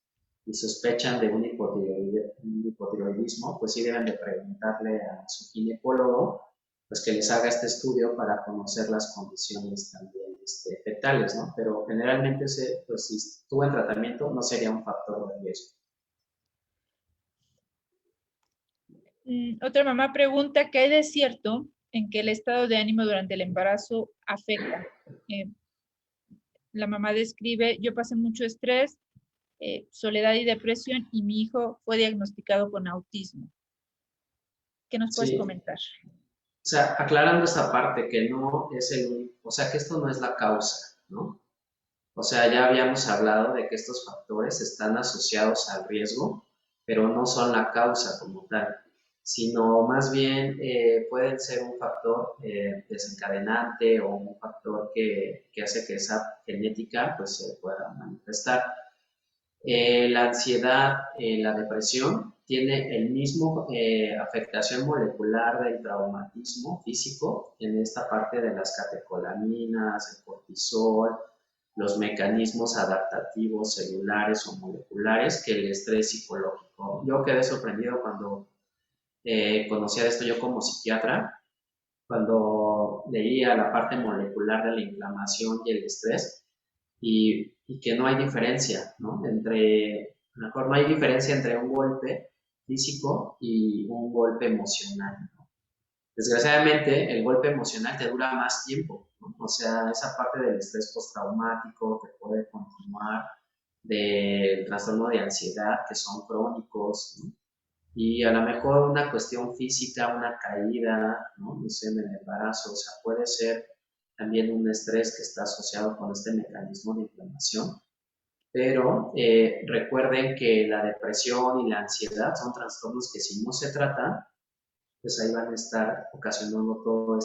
B: y sospechan de un hipotiroidismo, pues sí deben de preguntarle a su ginecólogo, pues que les haga este estudio para conocer las condiciones también fetales, ¿no? Pero generalmente, pues si estuvo en tratamiento, no sería un factor de riesgo.
A: Otra mamá pregunta, ¿qué hay de cierto en que el estado de ánimo durante el embarazo afecta? La mamá describe, yo pasé mucho estrés, soledad y depresión y mi hijo fue diagnosticado con autismo. ¿Qué nos puedes comentar?
B: O sea, aclarando esa parte que no es el único, o sea, que esto no es la causa, ¿no? O sea, ya habíamos hablado de que estos factores están asociados al riesgo, pero no son la causa como tal, sino más bien pueden ser un factor desencadenante o un factor que hace que esa genética pues, se pueda manifestar. La ansiedad, la depresión, tiene el mismo afectación molecular del traumatismo físico en esta parte de las catecolaminas, el cortisol, los mecanismos adaptativos celulares o moleculares que el estrés psicológico. Yo quedé sorprendido cuando conocía esto yo como psiquiatra, cuando leía la parte molecular de la inflamación y el estrés y que no hay diferencia, ¿no? A lo mejor no hay diferencia entre un golpe físico y un golpe emocional, ¿no? Desgraciadamente, el golpe emocional te dura más tiempo, ¿no? O sea, esa parte del estrés postraumático que puede continuar, del trastorno de ansiedad, que son crónicos, ¿no? Y a lo mejor una cuestión física, una caída, ¿no? sé, en el embarazo, o sea, puede ser también un estrés que está asociado con este mecanismo de inflamación. Pero recuerden que la depresión y la ansiedad son trastornos que si no se tratan, pues ahí van a estar ocasionando toda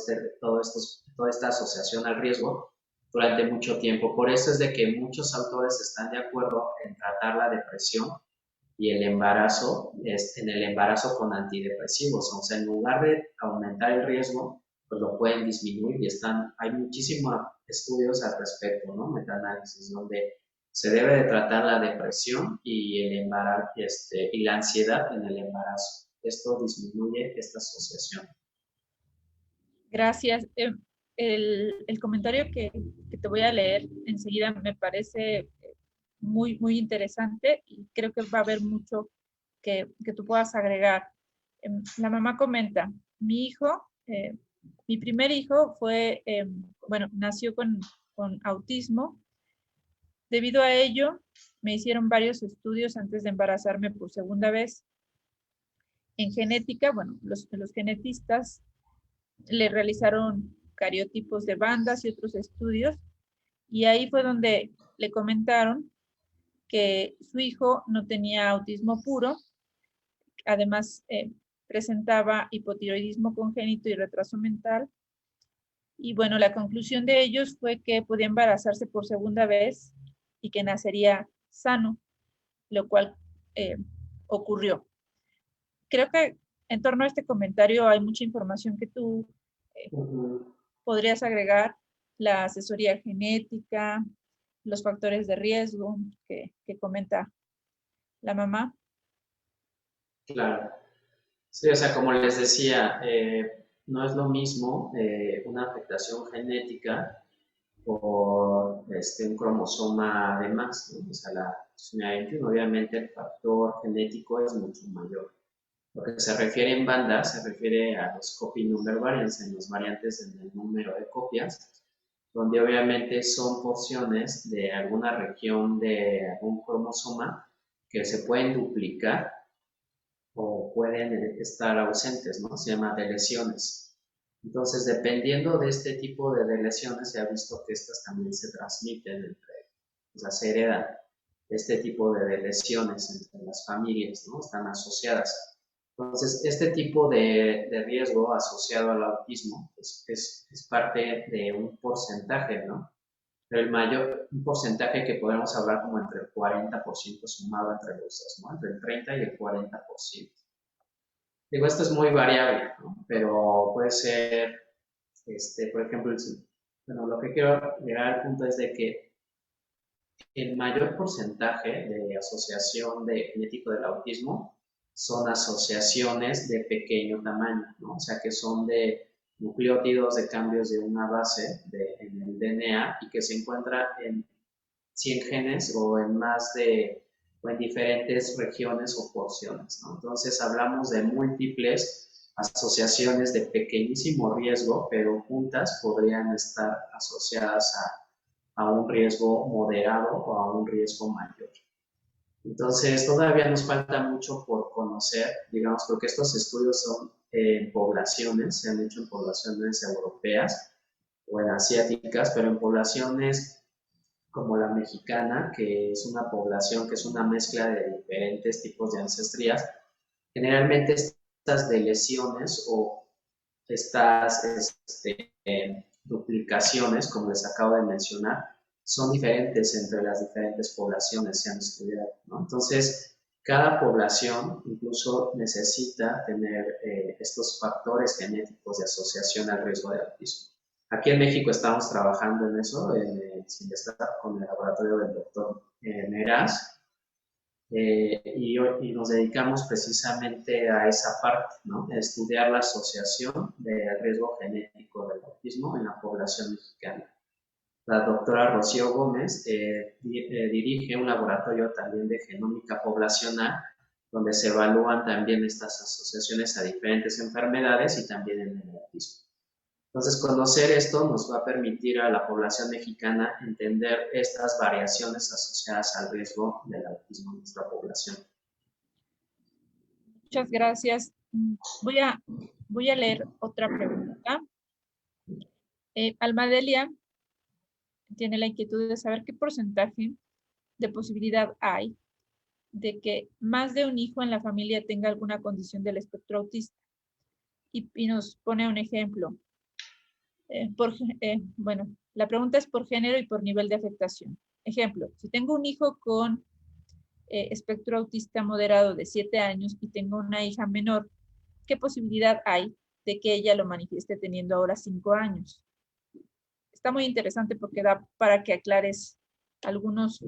B: esta asociación al riesgo durante mucho tiempo. Por eso es de que muchos autores están de acuerdo en tratar la depresión y el embarazo, en el embarazo con antidepresivos. O sea, en lugar de aumentar el riesgo, pues lo pueden disminuir y hay muchísimos estudios al respecto, ¿no? Metaanálisis, donde se debe de tratar la depresión y el embarazo, y la ansiedad en el embarazo. Esto disminuye esta asociación.
A: Gracias. El comentario que te voy a leer enseguida me parece muy, muy interesante y creo que va a haber mucho que tú puedas agregar. La mamá comenta, mi primer hijo nació con autismo. Debido a ello, me hicieron varios estudios antes de embarazarme por segunda vez. En genética, los genetistas le realizaron cariotipos de bandas y otros estudios, y ahí fue donde le comentaron que su hijo no tenía autismo puro, además presentaba hipotiroidismo congénito y retraso mental. Y bueno, la conclusión de ellos fue que podía embarazarse por segunda vez y que nacería sano, lo cual ocurrió. Creo que en torno a este comentario hay mucha información que tú podrías agregar, la asesoría genética, los factores de riesgo que comenta la mamá.
B: Claro. Sí, o sea, como les decía, no es lo mismo una afectación genética por un cromosoma de más, ¿no? O sea, la trisomía 21, obviamente el factor genético es mucho mayor. Lo que se refiere en banda se refiere a los copy number variants, en las variantes en el número de copias, donde obviamente son porciones de alguna región de algún cromosoma que se pueden duplicar o pueden estar ausentes, ¿no? Se llama deleciones. Entonces, dependiendo de este tipo de deleciones, se ha visto que estas también se transmiten entre, o sea, se heredan este tipo de lesiones entre las familias, ¿no? Están asociadas. Entonces, este tipo de riesgo asociado al autismo es parte de un porcentaje, ¿no? Pero el mayor un porcentaje que podemos hablar como entre el 40% sumado entre los dos, ¿no? Entre el 30 y el 40%. Digo, esto es muy variable, ¿no? Pero puede ser, por ejemplo, bueno, lo que quiero llegar al punto es de que el mayor porcentaje de asociación de genético del autismo son asociaciones de pequeño tamaño, ¿no? O sea, que son de nucleótidos de cambios de una base en el DNA y que se encuentra en 100 genes o en más de, o en diferentes regiones o porciones, ¿no? Entonces hablamos de múltiples asociaciones de pequeñísimo riesgo, pero juntas podrían estar asociadas a un riesgo moderado o a un riesgo mayor. Entonces, todavía nos falta mucho por conocer, digamos, porque estos estudios son en poblaciones, se han hecho en poblaciones europeas o en asiáticas, pero en poblaciones como la mexicana, que es una población que es una mezcla de diferentes tipos de ancestrías, generalmente estas deleciones o estas duplicaciones, como les acabo de mencionar, son diferentes entre las diferentes poblaciones, se han estudiado, ¿no? Entonces, cada población incluso necesita tener estos factores genéticos de asociación al riesgo de autismo. Aquí en México estamos trabajando en eso, sin estar con el laboratorio del doctor Meraz, y nos dedicamos precisamente a esa parte, ¿no? A estudiar la asociación del riesgo genético del autismo en la población mexicana. La doctora Rocío Gómez dirige un laboratorio también de genómica poblacional, donde se evalúan también estas asociaciones a diferentes enfermedades y también en el autismo. Entonces, conocer esto nos va a permitir a la población mexicana entender estas variaciones asociadas al riesgo del autismo en nuestra población.
A: Muchas gracias. Voy a leer otra pregunta. Almadelia tiene la inquietud de saber qué porcentaje de posibilidad hay de que más de un hijo en la familia tenga alguna condición del espectro autista. Y nos pone un ejemplo. Bueno, la pregunta es por género y por nivel de afectación. Ejemplo, si tengo un hijo con espectro autista moderado de 7 años y tengo una hija menor, ¿qué posibilidad hay de que ella lo manifieste teniendo ahora 5 años? Está muy interesante porque da para que aclares algunas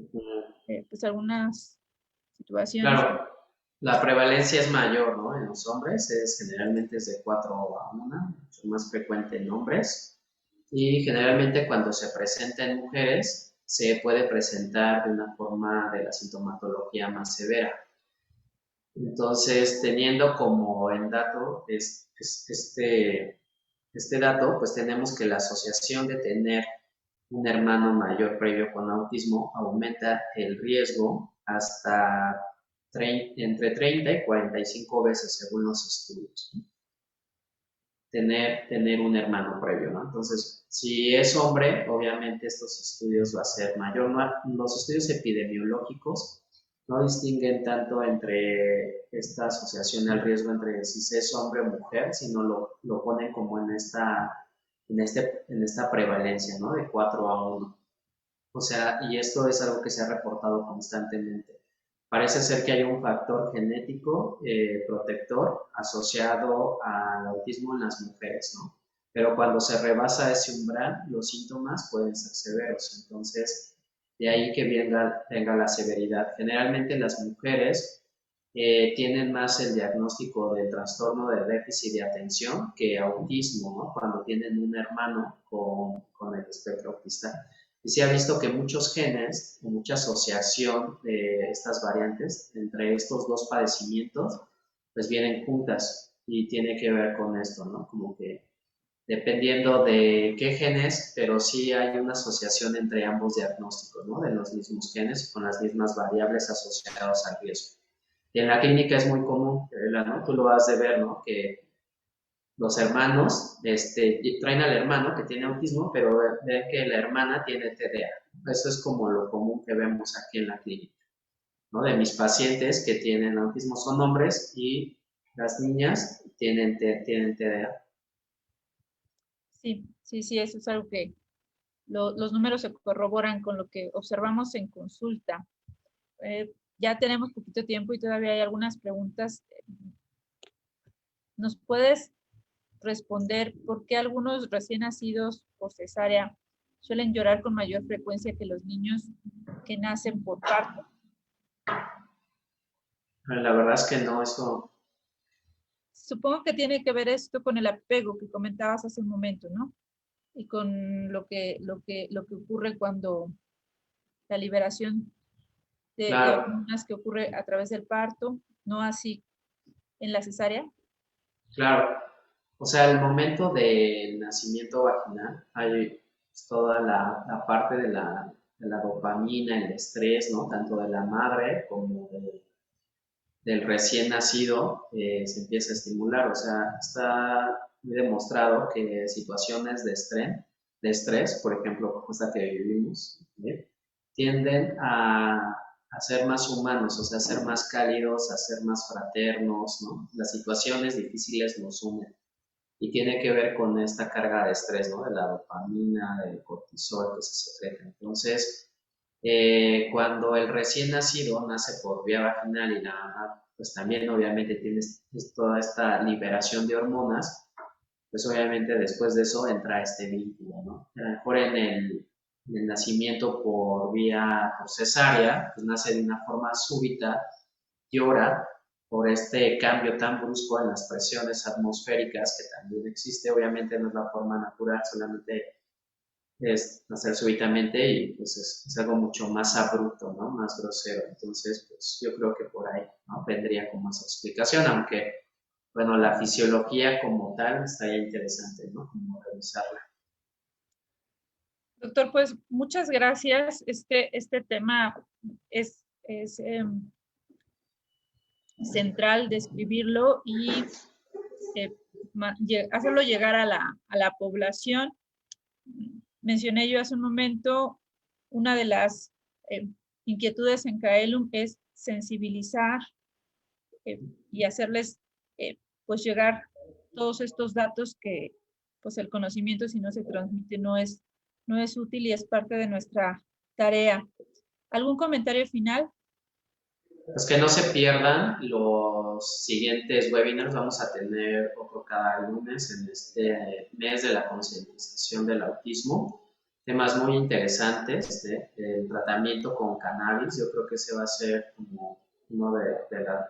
A: situaciones.
B: Claro, la prevalencia es mayor, ¿no? En los hombres generalmente es de 4-1, mucho más frecuente en hombres. Y generalmente cuando se presenta en mujeres, se puede presentar de una forma de la sintomatología más severa. Entonces, teniendo como en dato este dato, pues tenemos que la asociación de tener un hermano mayor previo con autismo aumenta el riesgo hasta entre 30 y 45 veces según los estudios. tener un hermano previo, ¿no? Entonces, si es hombre, obviamente estos estudios va a ser mayor. Los estudios epidemiológicos no distinguen tanto entre esta asociación al riesgo entre si es hombre o mujer, sino lo ponen como en esta prevalencia, ¿no? De 4-1. O sea, y esto es algo que se ha reportado constantemente. Parece ser que hay un factor genético protector asociado al autismo en las mujeres, ¿no? Pero cuando se rebasa ese umbral, los síntomas pueden ser severos. Entonces, de ahí que venga la severidad. Generalmente las mujeres tienen más el diagnóstico del trastorno de déficit de atención que autismo, ¿no? Cuando tienen un hermano con el espectro autista. Y se ha visto que muchos genes, o mucha asociación de estas variantes entre estos dos padecimientos, pues vienen juntas y tiene que ver con esto, ¿no? Como que dependiendo de qué genes, pero sí hay una asociación entre ambos diagnósticos, ¿no? De los mismos genes y con las mismas variables asociadas al riesgo. Y en la clínica es muy común, ¿no? Tú lo has de ver, ¿no? Que los hermanos traen al hermano que tiene autismo, pero ven que la hermana tiene TDA. Eso es como lo común que vemos aquí en la clínica, ¿no? De mis pacientes que tienen autismo son hombres y las niñas tienen TDA.
A: Sí, sí, sí, eso es algo que los números se corroboran con lo que observamos en consulta. Ya tenemos poquito tiempo y todavía hay algunas preguntas. ¿Nos puedes responder por qué algunos recién nacidos por cesárea suelen llorar con mayor frecuencia que los niños que nacen por parto?
B: La verdad es que no, eso.
A: Supongo que tiene que ver esto con el apego que comentabas hace un momento, ¿no? Y con lo que ocurre cuando la liberación de
B: Claro,
A: hormonas que ocurre a través del parto, no así en la cesárea.
B: claro. O sea, el momento del nacimiento vaginal hay toda la parte de la dopamina, el estrés, ¿no? Tanto de la madre como del recién nacido se empieza a estimular. O sea, está muy demostrado que situaciones de estrés, por ejemplo, como esta que vivimos, ¿sí? Tienden a ser más humanos, o sea, a ser más cálidos, a ser más fraternos, ¿no? Las situaciones difíciles nos unen y tiene que ver con esta carga de estrés, ¿no? De la dopamina, del cortisol que se secreta. Entonces, cuando el recién nacido nace por vía vaginal y la mamá, pues también obviamente tiene toda esta liberación de hormonas, pues obviamente después de eso entra este vínculo, ¿no? A lo mejor en el nacimiento por cesárea, pues nace de una forma súbita, llora por este cambio tan brusco en las presiones atmosféricas que también existe. Obviamente no es la forma natural, solamente es nacer súbitamente y pues es algo mucho más abrupto, ¿no? Más grosero. Entonces, pues yo creo que por ahí, ¿no? Vendría con más explicación, aunque, bueno, la fisiología como tal estaría interesante, ¿no? Como revisarla.
A: Doctor, pues muchas gracias. Este tema es central describirlo y hacerlo llegar a la población. Mencioné yo hace un momento, una de las inquietudes en CAELUM es sensibilizar y hacerles pues llegar todos estos datos que pues el conocimiento si no se transmite no es útil y es parte de nuestra tarea. ¿Algún comentario final?
B: Pues que no se pierdan los siguientes webinars. Vamos a tener otro cada lunes en este mes de la concientización del autismo. Temas muy interesantes, el tratamiento con cannabis. Yo creo que ese va a ser como uno de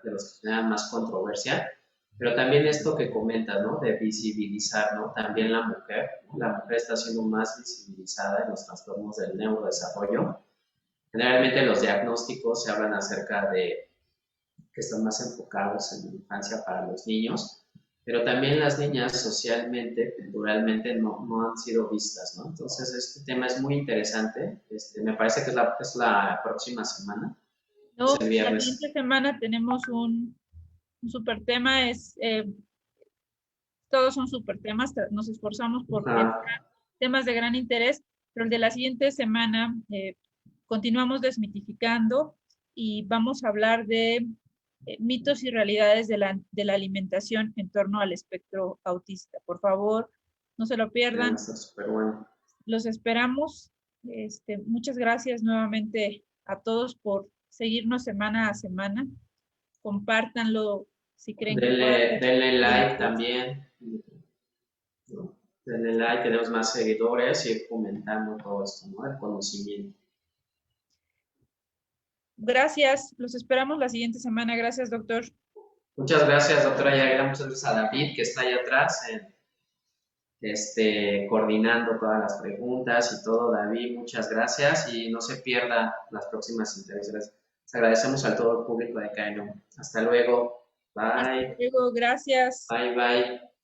B: los que generan más controversia. Pero también esto que comentas, ¿no? De visibilizar, ¿no? También la mujer. ¿No? La mujer está siendo más visibilizada en los trastornos del neurodesarrollo. Generalmente los diagnósticos se hablan acerca de que están más enfocados en la infancia para los niños, pero también las niñas socialmente, culturalmente, no han sido vistas, ¿no? Entonces, este tema es muy interesante. Me parece que es la próxima semana,
A: No,
B: es el
A: la
B: viernes.
A: siguiente semana tenemos un super tema, es todos son súper temas, nos esforzamos por
B: Ajá.
A: temas de gran interés, pero el de la siguiente semana continuamos desmitificando y vamos a hablar de mitos y realidades de la alimentación en torno al espectro autista. Por favor, no se lo pierdan.
B: Está súper bueno.
A: Los esperamos. Muchas gracias nuevamente a todos por seguirnos semana a semana. Compártanlo si creen que pueda
B: Denle,
A: ser
B: denle
A: de
B: like
A: interés.
B: también, ¿no? Denle like, tenemos más seguidores y ir fomentando todo esto, ¿no? El conocimiento.
A: Gracias. Los esperamos la siguiente semana. Gracias, doctor.
B: Muchas gracias, doctora Yaira. Muchas gracias a David, que está ahí atrás, coordinando todas las preguntas y todo. David, muchas gracias y no se pierda las próximas entrevistas. Les agradecemos a todo el público de Caino. Hasta luego.
A: Hasta
B: Bye.
A: luego. Gracias.
B: Bye, bye.